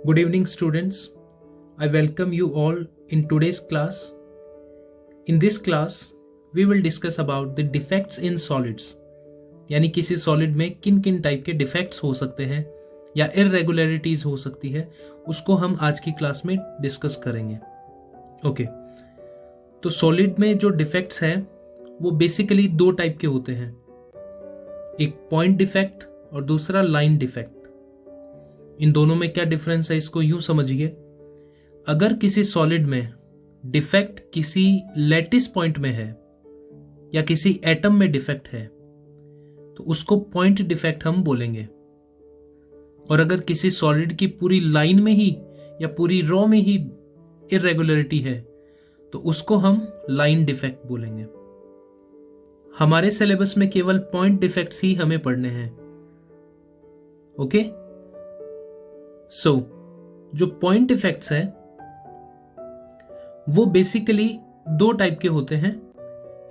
Good evening, students. I welcome you all in today's class. In this class, we will discuss about the defects in solids. यानी किसी solid में किन किन type के defects हो सकते हैं या इरेगुलरिटीज हो सकती है, उसको हम आज की क्लास में डिस्कस करेंगे. ओके, तो सॉलिड में जो डिफेक्ट्स हैं वो बेसिकली दो टाइप के होते हैं. एक पॉइंट डिफेक्ट और दूसरा लाइन डिफेक्ट. इन दोनों में क्या डिफरेंस है इसको यूं समझिए. अगर किसी सॉलिड में डिफेक्ट किसी लैटिस पॉइंट में है या किसी एटम में डिफेक्ट है तो उसको पॉइंट डिफेक्ट हम बोलेंगे. और अगर किसी सॉलिड की पूरी लाइन में ही या पूरी रो में ही इरेगुलरिटी है तो उसको हम लाइन डिफेक्ट बोलेंगे. हमारे सिलेबस में केवल पॉइंट डिफेक्ट्स ही हमें पढ़ने हैं. ओके, सो जो पॉइंट डिफेक्ट्स हैं वो बेसिकली दो टाइप के होते हैं.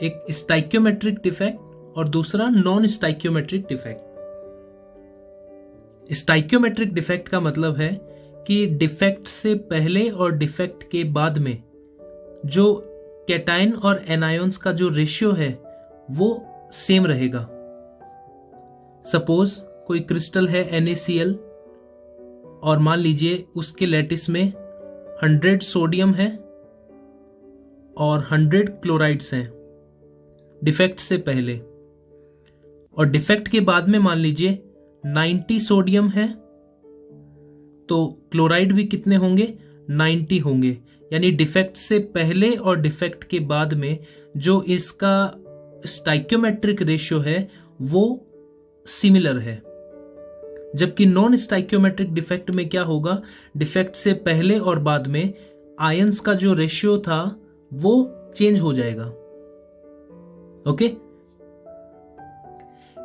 एक स्टाइक्योमेट्रिक डिफेक्ट और दूसरा non stoichiometric defect. Stoichiometric defect का मतलब है कि डिफेक्ट से पहले और डिफेक्ट के बाद में जो कैटायन और एनायंस का जो रेशियो है वो सेम रहेगा. सपोज कोई क्रिस्टल है NaCl और मान लीजिए उसके लैटिस में 100 सोडियम है और 100 क्लोराइड्स हैं डिफेक्ट से पहले, और डिफेक्ट के बाद में मान लीजिए 90 सोडियम है तो क्लोराइड भी कितने होंगे, 90 होंगे. यानी डिफेक्ट से पहले और डिफेक्ट के बाद में जो इसका स्टाइक्योमेट्रिक रेशियो है वो सिमिलर है. जबकि नॉन स्टाइक्योमेट्रिक डिफेक्ट में क्या होगा, डिफेक्ट से पहले और बाद में आयंस का जो रेशियो था वो चेंज हो जाएगा. ओके,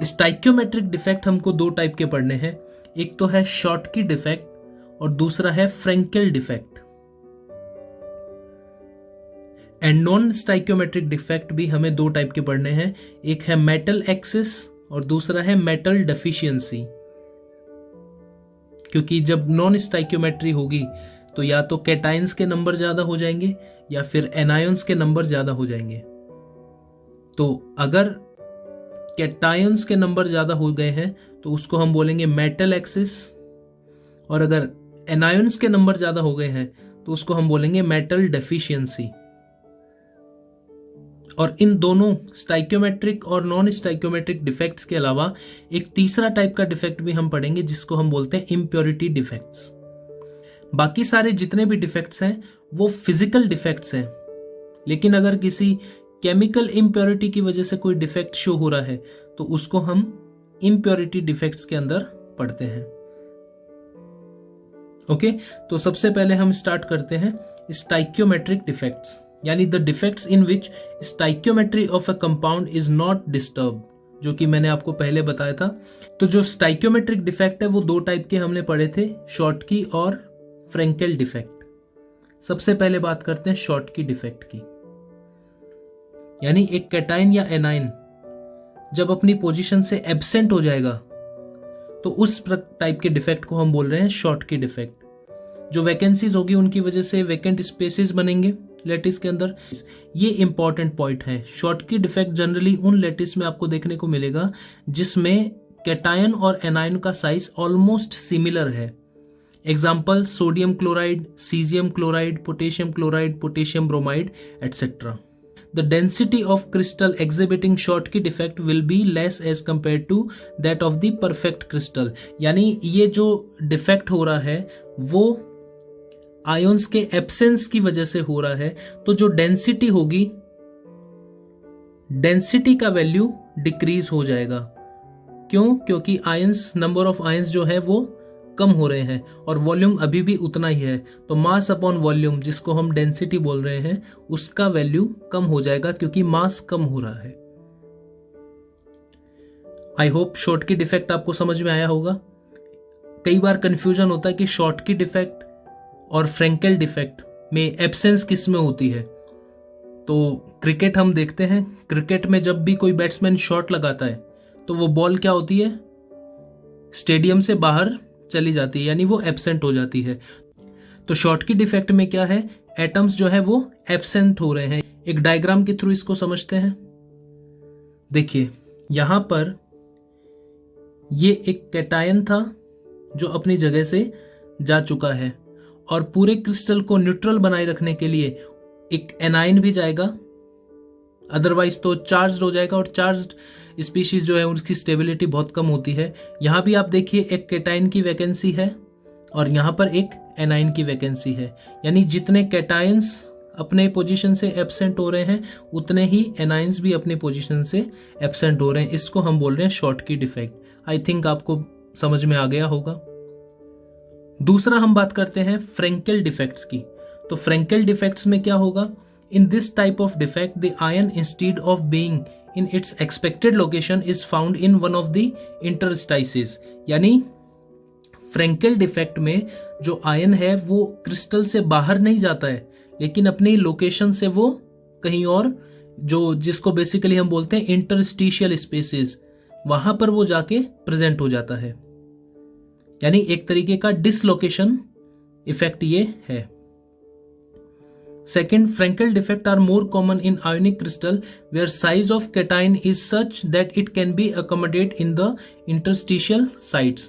स्टाइक्योमेट्रिक डिफेक्ट हमको दो टाइप के पढ़ने हैं. एक तो है शॉटकी डिफेक्ट और दूसरा है Frenkel defect. And non stoichiometric defect भी हमें दो टाइप के पढ़ने हैं. एक है मेटल एक्सिस और दूसरा है मेटल डेफिशिएंसी. क्योंकि जब नॉन स्टाइक्योमेट्री होगी तो या तो कैटायंस के नंबर ज्यादा हो जाएंगे या फिर एनायंस के नंबर ज्यादा हो जाएंगे. तो अगर कैटायंस के नंबर ज्यादा हो गए हैं तो उसको हम बोलेंगे मेटल एक्सिस, और अगर एनायंस के नंबर ज्यादा हो गए हैं तो उसको हम बोलेंगे मेटल डेफिशिएंसी. और इन दोनों स्टाइक्योमेट्रिक और नॉन स्टाइक्योमेट्रिक डिफेक्ट्स के अलावा एक तीसरा टाइप का डिफेक्ट भी हम पढ़ेंगे जिसको हम बोलते हैं इम्प्योरिटी डिफेक्ट्स. बाकी सारे जितने भी डिफेक्ट्स हैं वो फिजिकल डिफेक्ट्स हैं, लेकिन अगर किसी केमिकल इम्प्योरिटी की वजह से कोई डिफेक्ट शो हो रहा है तो उसको हम इम्प्योरिटी डिफेक्ट्स के अंदर पढ़ते हैं. ओके, तो सबसे पहले हम स्टार्ट करते हैं स्टाइक्योमेट्रिक डिफेक्ट्स, यानी the defects in which stoichiometry of a compound is not disturb, जो कि मैंने आपको पहले बताया था. तो जो स्टाइक्योमेट्रिक डिफेक्ट है वो दो टाइप के हमने पढ़े थे, शॉटकी और फ्रेंकेल डिफेक्ट. सबसे पहले बात करते हैं शॉटकी डिफेक्ट की. यानी एक कैटायन या एनायन जब अपनी पोजीशन से एब्सेंट हो जाएगा तो उस टाइप के डिफेक्ट को हम बोल रहे हैं शॉटकी डिफेक्ट. जो वैकेंसीज होगी उनकी वजह से वैकेंट स्पेसेस बनेंगे लैटिस के अंदर. ये इंपॉर्टेंट पॉइंट है. शॉटकी डिफेक्ट जनरली उन लैटिस में आपको देखने को मिलेगा जिसमें कैटायन और एनायन का साइज ऑलमोस्ट सिमिलर है. Example sodium chloride, caesium chloride, potassium chloride, potassium bromide etcetera. The density of crystal exhibiting Schottky defect will be less as compared to that of the perfect crystal. यानी ये जो defect हो रहा है वो ions के absence की वजह से हो रहा है. तो जो डेंसिटी होगी, डेंसिटी का वैल्यू डिक्रीज हो जाएगा. क्यों? क्योंकि आयंस, नंबर ऑफ आयंस जो है वो कम हो रहे हैं और वॉल्यूम अभी भी उतना ही है. तो मास अपॉन वॉल्यूम, जिसको हम डेंसिटी बोल रहे हैं, उसका वैल्यू कम हो जाएगा क्योंकि मास कम हो रहा है. आई होप शॉटकी डिफेक्ट आपको समझ में आया होगा. कई बार कंफ्यूजन होता है कि शॉटकी डिफेक्ट और फ्रेंकेल डिफेक्ट में एब्सेंस किस में होती है. तो क्रिकेट हम देखते हैं, क्रिकेट में जब भी कोई बैट्समैन शॉट लगाता है तो वो बॉल क्या होती है, स्टेडियम से बाहर चली जाती है, यानी वो एब्सेंट हो जाती है। तो शॉर्टकी डिफेक्ट में क्या है, एटम्स जो है वो एब्सेंट हो रहे हैं। एक डायग्राम के थ्रू इसको समझते हैं। देखिए यहां पर ये एक कैटायन था जो अपनी जगह से जा चुका है, और पूरे क्रिस्टल को न्यूट्रल बनाए रखने के लिए एक एनाइन भी जाएगा, अदरवाइज तो चार्ज हो जाएगा, और चार्ज्ड स्पीशीज जो है उनकी स्टेबिलिटी बहुत कम होती है। यहां भी आप देखिए एक कैटायन की वैकेंसी है और यहां पर एक एनाइन की वैकेंसी है, यानी जितने कैटायंस अपने पोजीशन से एब्सेंट हो रहे हैं उतने ही एनाइंस भी अपने पोजीशन से एब्सेंट हो रहे हैं। इसको हम बोल रहे हैं शॉर्टकी डिफेक्ट। आई थिंक आपको समझ में आ गया होगा। दूसरा हम बात करते हैं फ्रेंकेल डिफेक्ट्स की। तो फ्रेंकेल डिफेक्ट्स में क्या होगा, in this type of defect the ion instead of being in its expected location is found in one of the interstices. यानी फ्रेंकेल डिफेक्ट में जो आयन है वो क्रिस्टल से बाहर नहीं जाता है, लेकिन अपनी लोकेशन से वो कहीं और, जो जिसको बेसिकली हम बोलते हैं इंटरस्टिशियल स्पेसेस, वहां पर वो जाके प्रेजेंट हो जाता है। यानी एक तरीके का डिसलोकेशन इफेक्ट ये है। Second, Frenkel defect are more common in ionic crystal where size of cation is such that it can be accommodated in the interstitial sites.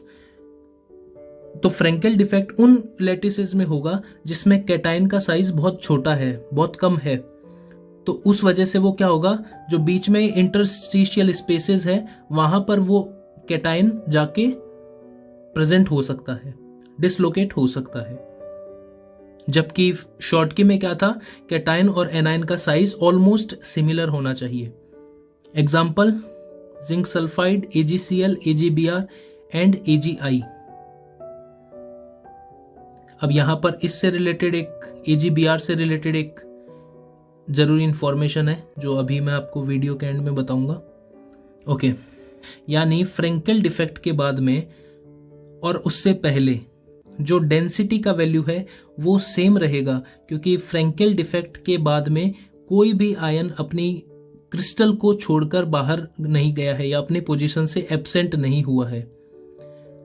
तो फ्रेंकेल डिफेक्ट उन लैटिसेस में होगा जिसमें कैटाइन का साइज बहुत छोटा है, बहुत कम है। तो उस वजह से वो क्या होगा, जो बीच में इंटरस्टिशियल स्पेसेस है वहां पर वो कैटाइन जाके प्रेजेंट हो सकता है, डिसलोकेट हो सकता है। जबकि शॉर्टकी में क्या था, कैटायन और एनायन का साइज ऑलमोस्ट सिमिलर होना चाहिए। Example, zinc sulphide, AgCl, AgBr and AgI। अब यहां पर इससे रिलेटेड एक AgBr से रिलेटेड एक जरूरी इंफॉर्मेशन है जो अभी मैं आपको वीडियो के एंड में बताऊंगा। ओके, यानी फ्रेंकेल डिफेक्ट के बाद में और उससे पहले जो डेंसिटी का वैल्यू है वो सेम रहेगा, क्योंकि फ्रेंकेल डिफेक्ट के बाद में कोई भी आयन अपनी क्रिस्टल को छोड़कर बाहर नहीं गया है या अपनी पोजीशन से एब्सेंट नहीं हुआ है।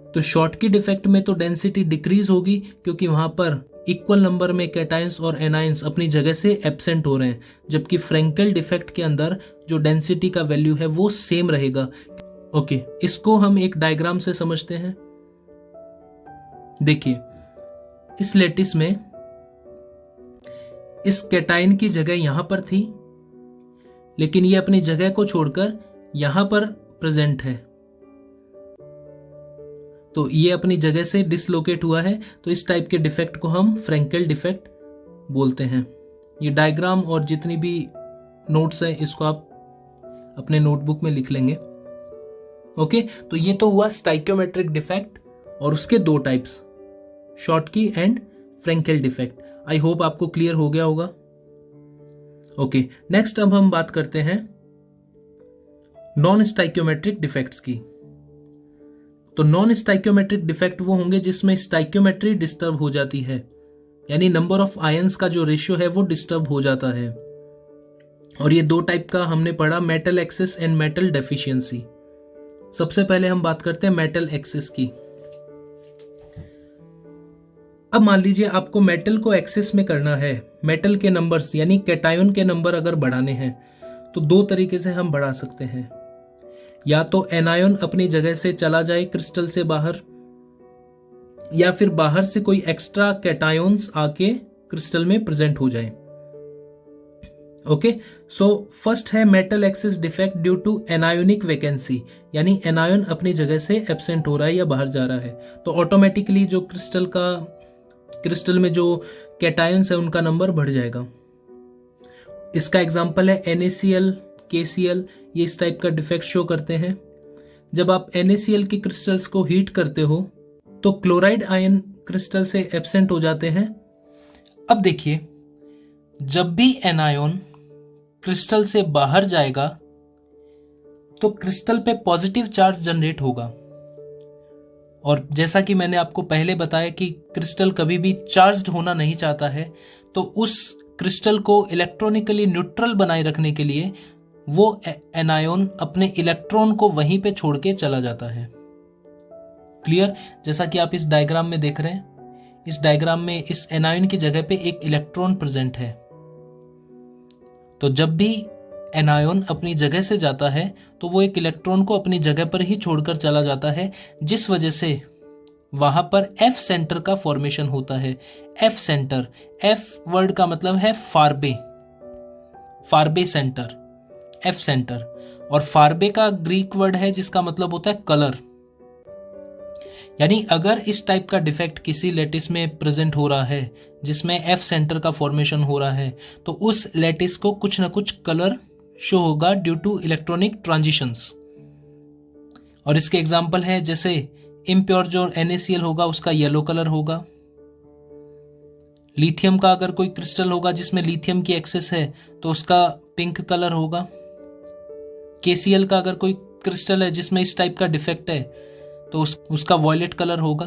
तो शॉर्टकी डिफेक्ट में तो डेंसिटी डिक्रीज होगी क्योंकि वहां पर इक्वल नंबर में कैटायंस और एनायंस अपनी जगह से एब्सेंट हो रहे हैं, जबकि फ्रेंकेल डिफेक्ट के अंदर जो डेंसिटी का वैल्यू है वो सेम रहेगा। ओके, इसको हम एक डायग्राम से समझते हैं। देखिए इस लैटिस में इस कैटायन की जगह यहां पर थी, लेकिन ये अपनी जगह को छोड़कर यहां पर प्रेजेंट है, तो ये अपनी जगह से डिसलोकेट हुआ है। तो इस टाइप के डिफेक्ट को हम फ्रेंकेल डिफेक्ट बोलते हैं। ये डायग्राम और जितनी भी नोट्स है इसको आप अपने नोटबुक में लिख लेंगे। ओके, तो ये तो हुआ स्टाइकियोमेट्रिक डिफेक्ट और उसके दो types, Schottky and Frenkel defect. I hope आपको क्लियर हो गया होगा। ओके, नेक्स्ट अब हम बात करते हैं नॉन स्टाइकियोमेट्रिक डिफेक्ट्स की। तो नॉन स्टाइकियोमेट्रिक डिफेक्ट वो होंगे जिसमें स्टाइकियोमेट्री डिस्टर्ब हो जाती है, यानी नंबर ऑफ आयंस का जो रेशियो है वो डिस्टर्ब हो जाता है। और ये दो टाइप का हमने पढ़ा, metal access and metal deficiency. सबसे पहले हम बात करते हैं मेटल एक्सेस की। अब मान लीजिए आपको मेटल को एक्सेस में करना है, मेटल के नंबर्स यानी कैटायन के नंबर अगर बढ़ाने हैं तो दो तरीके से हम बढ़ा सकते हैं। या तो एनायन अपनी जगह से चला जाए क्रिस्टल से बाहर, या फिर बाहर से कोई एक्स्ट्रा कैटायंस आके क्रिस्टल में प्रेजेंट हो जाए। ओके, सो फर्स्ट है metal excess defect due to anionic vacancy, यानी एनायन अपनी जगह से एब्सेंट हो रहा है या बाहर जा रहा है, तो ऑटोमेटिकली जो क्रिस्टल में जो कैटायंस है उनका नंबर बढ़ जाएगा। इसका एग्जांपल है NaCl, KCl, ये इस टाइप का डिफेक्ट शो करते हैं। जब आप NaCl के क्रिस्टल्स को हीट करते हो तो क्लोराइड आयन क्रिस्टल से एब्सेंट हो जाते हैं। अब देखिए, जब भी एनायन क्रिस्टल से बाहर जाएगा तो क्रिस्टल पे पॉजिटिव चार्ज जनरेट होगा, और जैसा कि मैंने आपको पहले बताया कि क्रिस्टल कभी भी चार्ज्ड होना नहीं चाहता है, तो उस क्रिस्टल को इलेक्ट्रॉनिकली न्यूट्रल बनाए रखने के लिए वो एनायन अपने इलेक्ट्रॉन को वहीं पे छोड़ के चला जाता है। क्लियर? जैसा कि आप इस डायग्राम में देख रहे हैं, इस डायग्राम में इस एनायन की जगह पे एक इलेक्ट्रॉन प्रेजेंट है। तो जब भी एनायन अपनी जगह से जाता है तो वो एक इलेक्ट्रॉन को अपनी जगह पर ही छोड़कर चला जाता है, जिस वजह से वहां पर एफ सेंटर का फॉर्मेशन होता है। एफ सेंटर, एफ वर्ड का मतलब है फारबे, फारबे सेंटर, एफ सेंटर। और फारबे का ग्रीक वर्ड है जिसका मतलब होता है कलर। यानी अगर इस टाइप का डिफेक्ट किसी लैटिस में प्रेजेंट हो रहा है जिसमें एफ सेंटर का फॉर्मेशन हो रहा है, तो उस लैटिस को कुछ ना कुछ कलर शो होगा ड्यू टू इलेक्ट्रॉनिक ट्रांजिशंस। और इसके एग्जांपल है जैसे इम्प्योर जो NaCl होगा उसका येलो कलर होगा, लिथियम का अगर कोई क्रिस्टल होगा जिसमें लिथियम की एक्सेस है तो उसका पिंक कलर होगा, KCl का अगर कोई क्रिस्टल है जिसमें इस टाइप का डिफेक्ट है तो उसका वॉयलेट कलर होगा।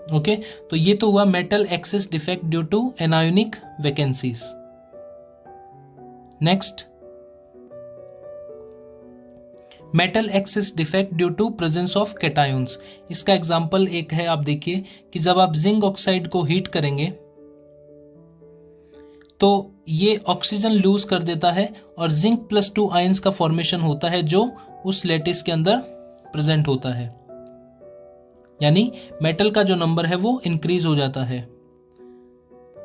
ओके, तो ये तो हुआ metal excess defect due to anionic vacancies. Next, metal excess defect due to presence of cations. इसका एग्जांपल एक है, आप देखिए कि जब आप जिंक ऑक्साइड को हीट करेंगे तो ये ऑक्सीजन लूज कर देता है और जिंक +2 आयंस का फॉर्मेशन होता है जो उस लैटिस के अंदर प्रेजेंट होता है। यानी मेटल का जो नंबर है वो इंक्रीज हो जाता है।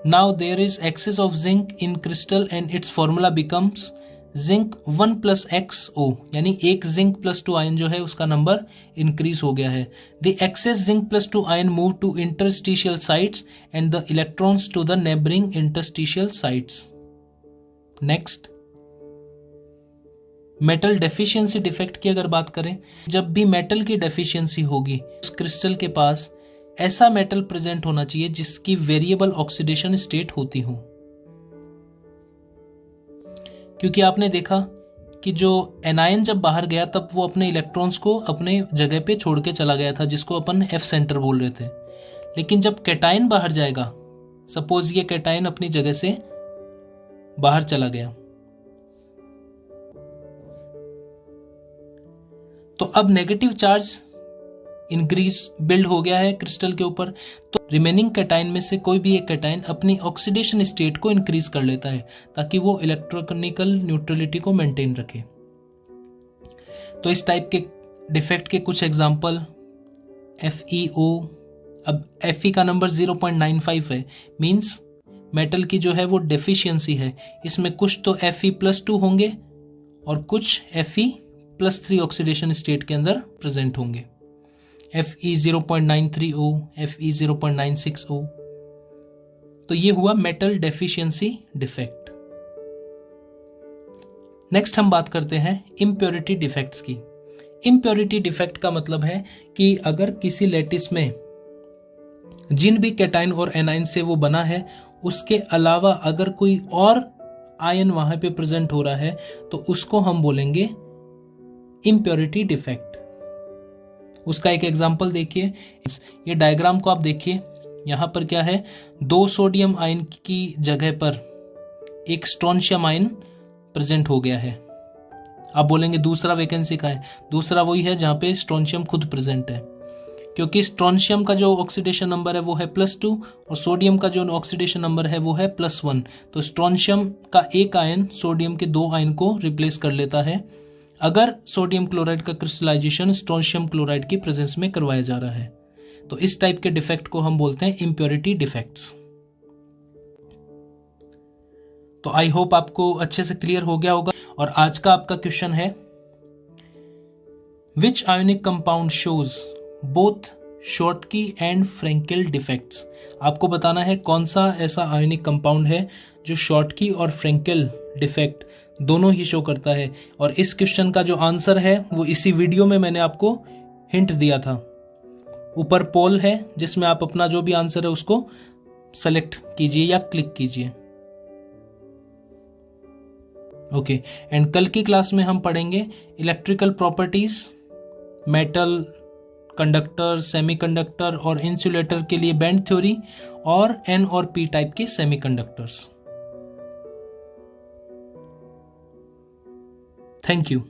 Now there is excess of zinc in crystal and its formula becomes zinc 1 + XO, यानी एक जिंक +2 आयन जो है उसका नंबर इंक्रीज हो गया है। The excess zinc +2 ion move to interstitial sites and the electrons to the neighbouring interstitial sites. Next, metal deficiency defect की अगर बात करें, जब भी मेटल की डेफिशिएंसी होगी उस क्रिस्टल के पास ऐसा मेटल प्रेजेंट होना चाहिए जिसकी वेरिएबल ऑक्सीडेशन स्टेट होती हो। क्योंकि आपने देखा कि जो एनायन जब बाहर गया तब वो अपने इलेक्ट्रॉन्स को अपने जगह पे छोड़ के चला गया था, जिसको अपन एफ सेंटर बोल रहे थे। लेकिन जब कैटायन बाहर जाएगा, सपोज ये कैटायन अपनी जगह से बाहर चला गया, तो अब नेगेटिव चार्ज इंक्रीज बिल्ड हो गया है क्रिस्टल के ऊपर, तो रिमेनिंग कैटायन में से कोई भी एक कैटायन अपनी ऑक्सीडेशन स्टेट को इंक्रीज कर लेता है ताकि वो इलेक्ट्रोकेमिकल न्यूट्रलिटी को मेंटेन रखे। तो इस टाइप के डिफेक्ट के कुछ एग्जांपल FeO, अब Fe का नंबर 0.95 है, मींस मेटल की जो है वो डेफिशिएंसी है, इसमें कुछ तो Fe+2 होंगे और कुछ Fe+3 ऑक्सीडेशन स्टेट के अंदर प्रेजेंट होंगे। Fe 0.93O, Fe 0.96O। तो ये हुआ मेटल डेफिशिएंसी डिफेक्ट। नेक्स्ट हम बात करते हैं इम्प्योरिटी डिफेक्ट्स की। इम्प्योरिटी डिफेक्ट का मतलब है कि अगर किसी लैटिस में जिन भी कैटायन और एनायन से वो बना है उसके अलावा अगर कोई और आयन वहां पे प्रेजेंट हो रहा है तो उसको हम बोलेंगे इम्प्योरिटी डिफेक्ट। उसका एक एग्जांपल देखिए, ये डायग्राम को आप देखिए, यहां पर क्या है, 2 सोडियम आयन की जगह पर एक स्ट्रोंशियम आयन प्रेजेंट हो गया है। आप बोलेंगे दूसरा वैकेंसी का है, दूसरा वही है जहां पे स्ट्रोंशियम खुद प्रेजेंट है, क्योंकि स्ट्रोंशियम का जो ऑक्सीडेशन नंबर है वो है +2 और सोडियम का जो ऑक्सीडेशन नंबर है वो है +1। तो स्ट्रोंशियम का एक आयन सोडियम के 2 आयन को रिप्लेस कर लेता है अगर सोडियम क्लोराइड का क्रिस्टलाइजेशन स्ट्रोंशियम क्लोराइड की प्रेजेंस में करवाया जा रहा है। तो इस टाइप के डिफेक्ट को हम बोलते हैं इम्प्योरिटी डिफेक्ट्स। तो आई होप आपको अच्छे से क्लियर हो गया होगा। और आज का आपका क्वेश्चन है, which ionic compound shows both Schottky and Frenkel defects. आपको बताना है कौन सा ऐसा आयोनिक कंपाउंड है जो शॉर्टकी और फ्रेंकेल डिफेक्ट दोनों ही शो करता है। और इस क्वेश्चन का जो आंसर है वो इसी वीडियो में मैंने आपको हिंट दिया था। ऊपर पोल है जिसमें आप अपना जो भी आंसर है उसको सेलेक्ट कीजिए या क्लिक कीजिए। ओके, एंड कल की क्लास में हम पढ़ेंगे electrical properties, metal, conductor, semiconductor और इंसुलेटर के लिए बैंड थ्योरी और N और P टाइप के सेमीकंडक्टर्स। Thank you.